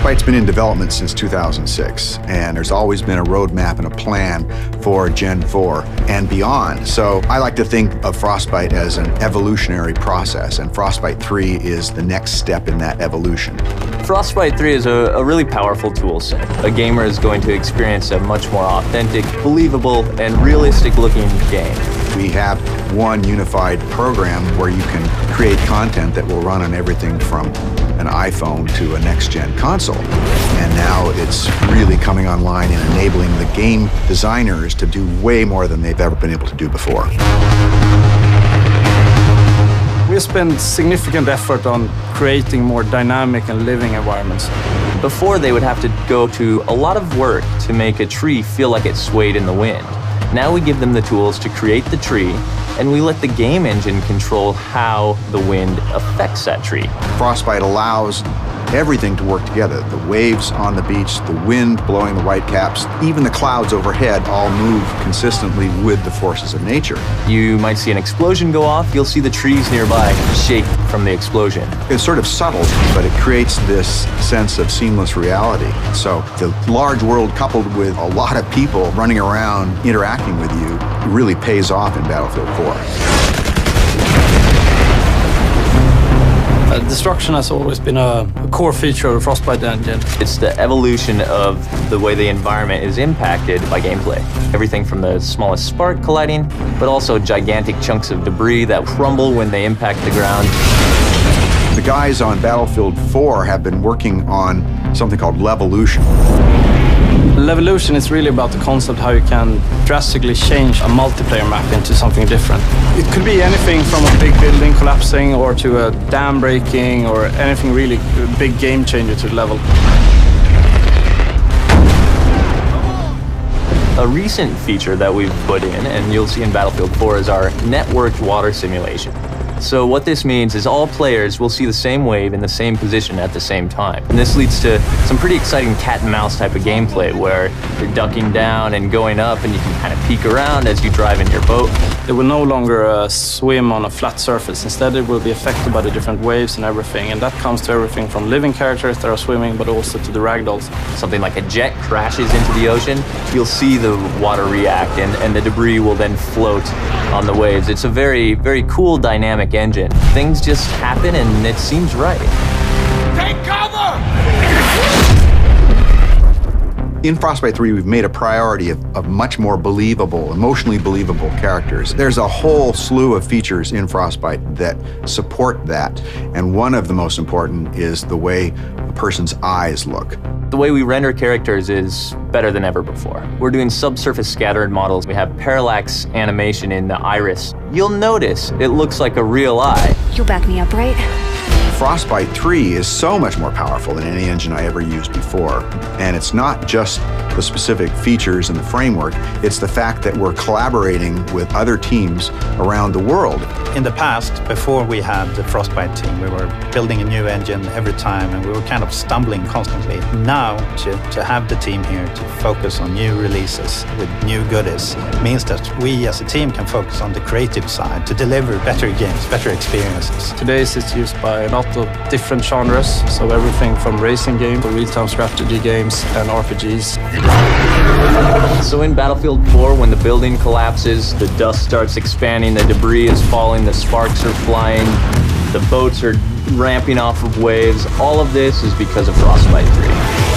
Frostbite's been in development since 2006, and there's always been a roadmap and a plan for Gen 4 and beyond. So I like to think of Frostbite as an evolutionary process, and Frostbite 3 is the next step in that evolution. Frostbite 3 is a really powerful tool set. A gamer is going to experience a much more authentic, believable, and realistic-looking game. We have one unified program where you can create content that will run on everything from an iPhone to a next-gen console. And now it's really coming online and enabling the game designers to do way more than they've ever been able to do before. We spend significant effort on creating more dynamic and living environments. Before, they would have to go to a lot of work to make a tree feel like it swayed in the wind. Now we give them the tools to create the tree, and we let the game engine control how the wind affects that tree. Frostbite allows everything to work together. The waves on the beach, the wind blowing the whitecaps, even the clouds overhead all move consistently with the forces of nature. You might see an explosion go off, you'll see the trees nearby shake from the explosion. It's sort of subtle, but it creates this sense of seamless reality. So the large world coupled with a lot of people running around interacting with you really pays off in Battlefield 4. Destruction has always been a core feature of the Frostbite engine. It's the evolution of the way the environment is impacted by gameplay. Everything from the smallest spark colliding, but also gigantic chunks of debris that crumble when they impact the ground. The guys on Battlefield 4 have been working on something called Levolution. Levolution is really about the concept how you can drastically change a multiplayer map into something different. It could be anything from a big building collapsing or to a dam breaking or anything really big game changer to the level. A recent feature that we've put in, and you'll see in Battlefield 4, is our networked water simulation. So what this means is all players will see the same wave in the same position at the same time. And this leads to some pretty exciting cat and mouse type of gameplay where you're ducking down and going up and you can kind of peek around as you drive in your boat. It will no longer swim on a flat surface. Instead, it will be affected by the different waves and everything. And that comes to everything from living characters that are swimming, but also to the ragdolls. Something like a jet crashes into the ocean, you'll see the water react and the debris will then float on the waves. It's a very, very cool dynamic engine. Things just happen and it seems right. Take cover! In Frostbite 3, we've made a priority of much more believable, emotionally believable characters. There's a whole slew of features in Frostbite that support that, and one of the most important is the way a person's eyes look. The way we render characters is better than ever before. We're doing subsurface scattered models. We have parallax animation in the iris. You'll notice it looks like a real eye. You'll back me up, right? Frostbite 3 is so much more powerful than any engine I ever used before. And it's not just the specific features and the framework, it's the fact that we're collaborating with other teams around the world. In the past, before we had the Frostbite team, we were building a new engine every time and we were kind of stumbling constantly. Now, to have the team here to focus on new releases with new goodies means that we as a team can focus on the creative side to deliver better games, better experiences. Today it's used by a lot of different genres, so everything from racing games to real-time strategy games and RPGs. So in Battlefield 4, when the building collapses, the dust starts expanding, the debris is falling, the sparks are flying, the boats are ramping off of waves, all of this is because of Frostbite 3.